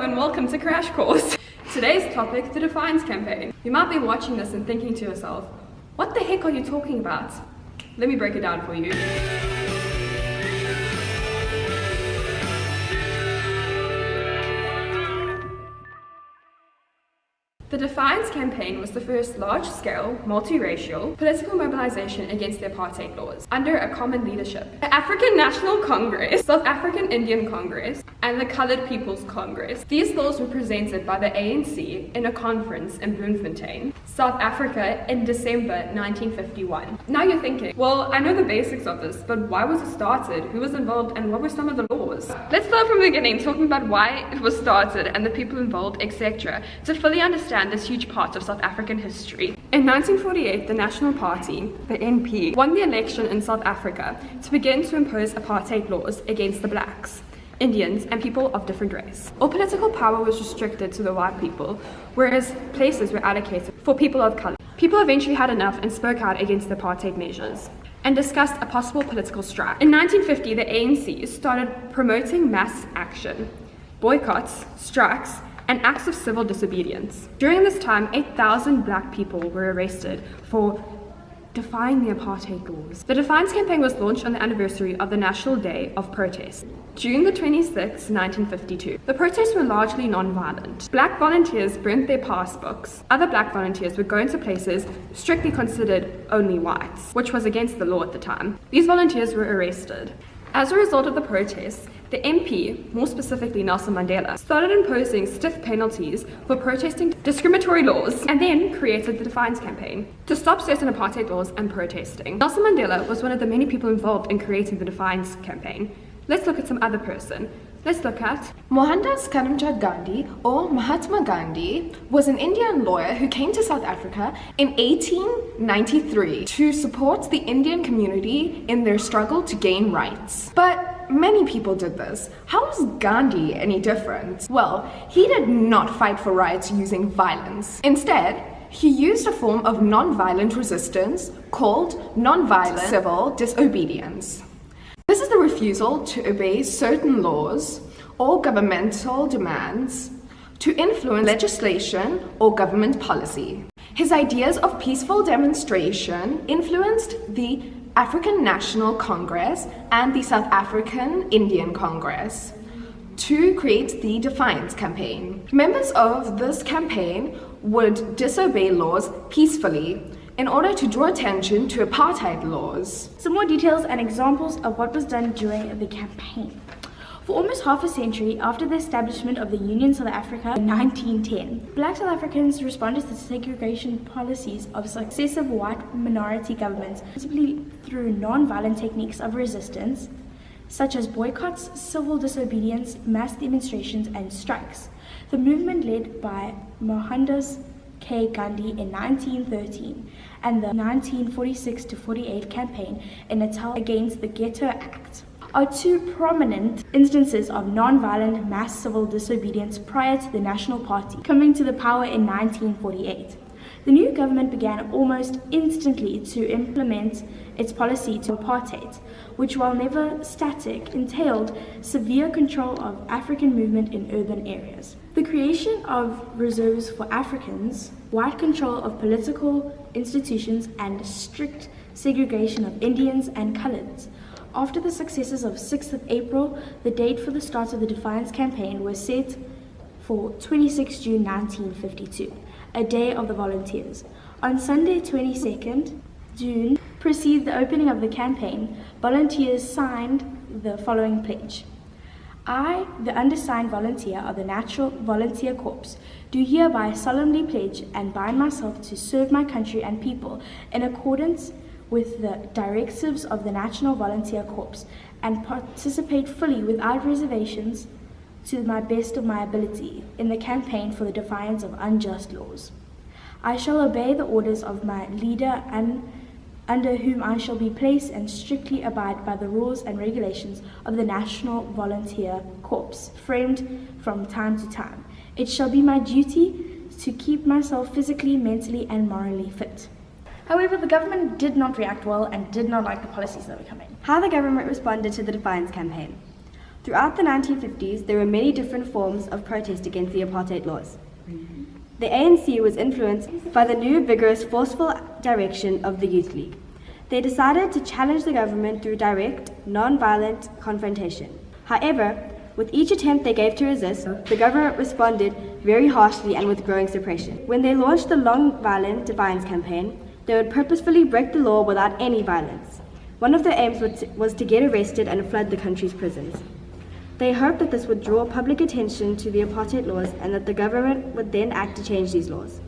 and welcome to Crash Course. Today's topic, the Defiance campaign. You might be watching this and thinking to yourself, what the heck are you talking about? Let me break it down for you. The Defiance campaign was the first large-scale, multiracial, political mobilization against the apartheid laws under a common leadership. The African National Congress, South African Indian Congress, and the Colored People's Congress. These laws were presented by the ANC in a conference in Bloemfontein, South Africa in December 1951. Now you're thinking, well, I know the basics of this, but why was it started? Who was involved and what were some of the laws? Let's start from the beginning, talking about why it was started and the people involved, etc., to fully understand this huge part of South African history. In 1948, the National Party, the NP, won the election in South Africa to begin to impose apartheid laws against the blacks, Indians, and people of different race. All political power was restricted to the white people, whereas places were allocated for people of color. People eventually had enough and spoke out against the apartheid measures and discussed a possible political strike. In 1950, the ANC started promoting mass action, boycotts, strikes, and acts of civil disobedience. During this time, 8,000 black people were arrested for defying the apartheid laws. The Defiance campaign was launched on the anniversary of the National Day of Protest, June the 26th, 1952. The protests were largely non-violent. Black volunteers burnt their passbooks. Other black volunteers would go into places strictly considered only whites, which was against the law at the time. These volunteers were arrested. As a result of the protests, the MP, more specifically Nelson Mandela, started imposing stiff penalties for protesting discriminatory laws and then created the Defiance campaign to stop certain apartheid laws and protesting. Nelson Mandela was one of the many people involved in creating the Defiance campaign. Let's look at some other person. Let's look at Mohandas Karamchand Gandhi, or Mahatma Gandhi, was an Indian lawyer who came to South Africa in 1893 to support the Indian community in their struggle to gain rights. But many people did this. How was Gandhi any different? Well, he did not fight for rights using violence. Instead, he used a form of non-violent resistance called non-violent civil disobedience. This is the refusal to obey certain laws or governmental demands to influence legislation or government policy. His ideas of peaceful demonstration influenced the African National Congress and the South African Indian Congress to create the Defiance campaign. Members of this campaign would disobey laws peacefully in order to draw attention to apartheid laws. Some more details and examples of what was done during the campaign. For almost half a century after the establishment of the Union South Africa in 1910, black South Africans responded to segregation policies of successive white minority governments, principally through non-violent techniques of resistance, such as boycotts, civil disobedience, mass demonstrations, and strikes. The movement led by Mohandas K. Gandhi in 1913 and the 1946-48 campaign in Natal against the Ghetto Act are two prominent instances of non-violent mass civil disobedience prior to the National Party coming to the power in 1948. The new government began almost instantly to implement its policy to apartheid, which, while never static, entailed severe control of African movement in urban areas. The creation of reserves for Africans, white control of political institutions, and strict segregation of Indians and Coloreds. After the successes of 6th of April, the date for the start of the Defiance campaign was set for 26 June 1952, a day of the volunteers. On Sunday, 22nd June, precede the opening of the campaign, volunteers signed the following pledge. I, the undersigned volunteer of the Natural Volunteer Corps, do hereby solemnly pledge and bind myself to serve my country and people in accordance with the directives of the National Volunteer Corps and participate fully without reservations to the best of my ability in the campaign for the defiance of unjust laws. I shall obey the orders of my leader and under whom I shall be placed and strictly abide by the rules and regulations of the National Volunteer Corps, framed from time to time. It shall be my duty to keep myself physically, mentally, and morally fit. However, the government did not react well and did not like the policies that were coming. How the government responded to the Defiance campaign. Throughout the 1950s, there were many different forms of protest against the apartheid laws. The ANC was influenced by the new, vigorous, forceful direction of the Youth League. They decided to challenge the government through direct, non-violent confrontation. However, with each attempt they gave to resist, the government responded very harshly and with growing suppression. When they launched the long-violent defiance campaign, they would purposefully break the law without any violence. One of their aims was to get arrested and flood the country's prisons. They hoped that this would draw public attention to the apartheid laws and that the government would then act to change these laws.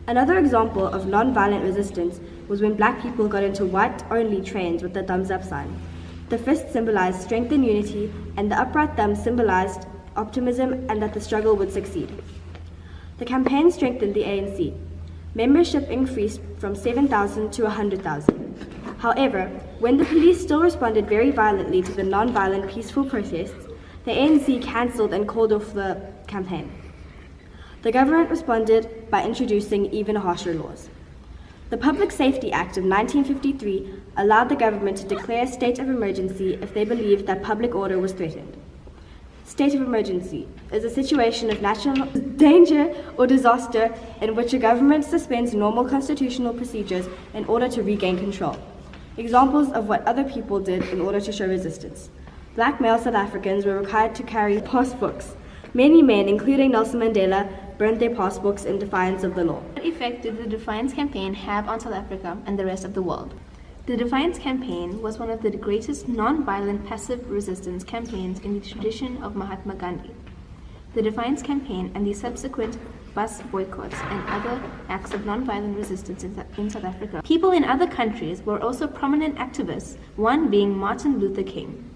Another example of non-violent resistance was when black people got into white-only trains with the thumbs-up sign. The fist symbolized strength and unity, and the upright thumb symbolized optimism and that the struggle would succeed. The campaign strengthened the ANC. Membership increased from 7,000 to 100,000. However, when the police still responded very violently to the non-violent peaceful protests, the ANC cancelled and called off the campaign. The government responded by introducing even harsher laws. The Public Safety Act of 1953 allowed the government to declare a state of emergency if they believed that public order was threatened. State of emergency is a situation of national danger or disaster in which a government suspends normal constitutional procedures in order to regain control. Examples of what other people did in order to show resistance. Black male South Africans were required to carry passbooks. Many men, including Nelson Mandela, burnt their passbooks in defiance of the law. What effect did the Defiance Campaign have on South Africa and the rest of the world? The Defiance Campaign was one of the greatest non-violent passive resistance campaigns in the tradition of Mahatma Gandhi. The Defiance Campaign and the subsequent bus boycotts and other acts of non-violent resistance in South Africa. People in other countries were also prominent activists, one being Martin Luther King.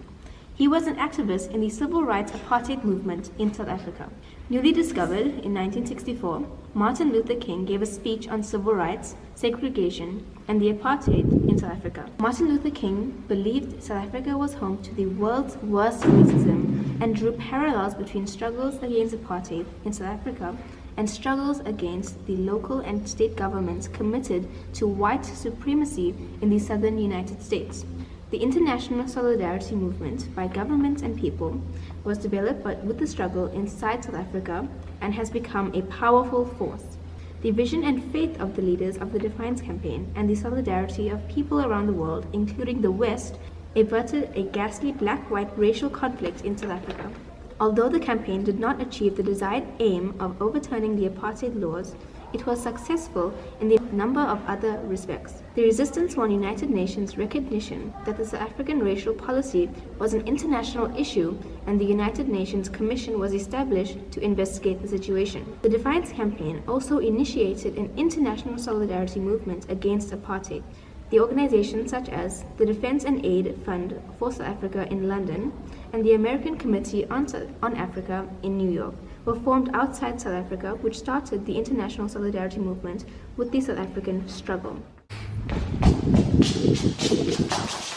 He was an activist in the civil rights apartheid movement in South Africa. Newly discovered in 1964, Martin Luther King gave a speech on civil rights, segregation, and the apartheid in South Africa. Martin Luther King believed South Africa was home to the world's worst racism and drew parallels between struggles against apartheid in South Africa and struggles against the local and state governments committed to white supremacy in the southern United States. The international solidarity movement by governments and people was developed with the struggle inside South Africa and has become a powerful force. The vision and faith of the leaders of the Defiance Campaign and the solidarity of people around the world, including the West, averted a ghastly black-white racial conflict in South Africa. Although the campaign did not achieve the desired aim of overturning the apartheid laws, it was successful in a number of other respects. The resistance won United Nations recognition that the South African racial policy was an international issue, and the United Nations Commission was established to investigate the situation. The Defiance Campaign also initiated an international solidarity movement against apartheid. The organizations such as the Defense and Aid Fund for South Africa in London and the American Committee on Africa in New York were formed outside South Africa, which started the international solidarity movement with the South African struggle.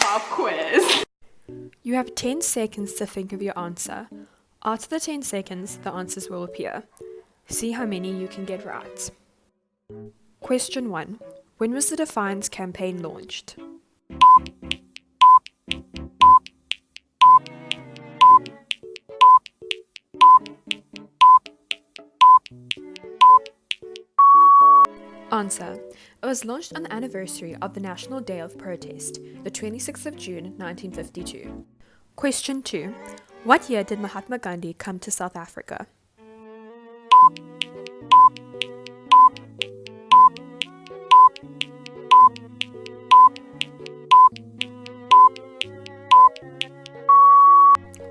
Pop quiz. You have 10 seconds to think of your answer. After the 10 seconds, the answers will appear. See how many you can get right. Question 1. When was the Defiance Campaign launched? Answer. It was launched on the anniversary of the National Day of Protest, the 26th of June 1952. Question 2. What year did Mahatma Gandhi come to South Africa?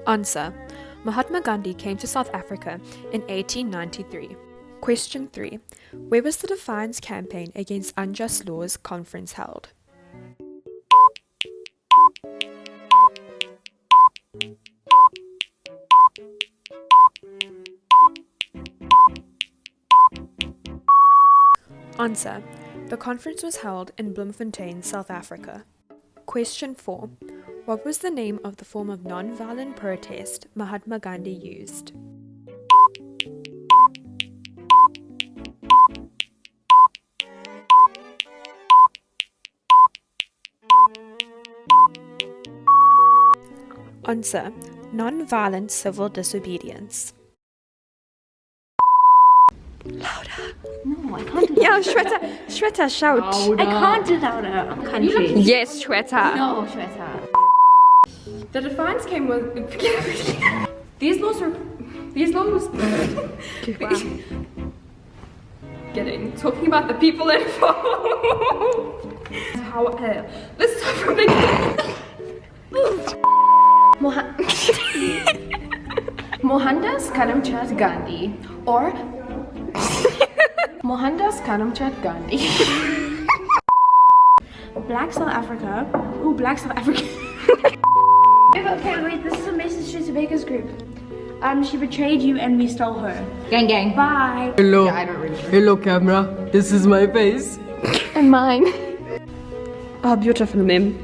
Answer. Mahatma Gandhi came to South Africa in 1893. Question 3. Where was the Defiance Campaign Against Unjust Laws conference held? Answer. The conference was held in Bloemfontein, South Africa. Question 4. What was the name of the form of non-violent protest Mahatma Gandhi used? Answer. Non-violent civil disobedience. No, I can't do that. Yeah, Shweta, shout. I can't do louder. Country. Yes, Shweta. No, Shweta. The defiance came with these laws. Talking about the people involved. Let's start from the Mohandas Karamchand Gandhi or Mohandas Karamchand Gandhi. Black South Africa. Ooh, Black South Africa. Okay, wait, this is a message to Baker's group. She betrayed you and we stole her. Gang gang. Bye. Hello. Yeah, I don't really care. Hello, camera. This is my face. And mine. Oh, beautiful meme.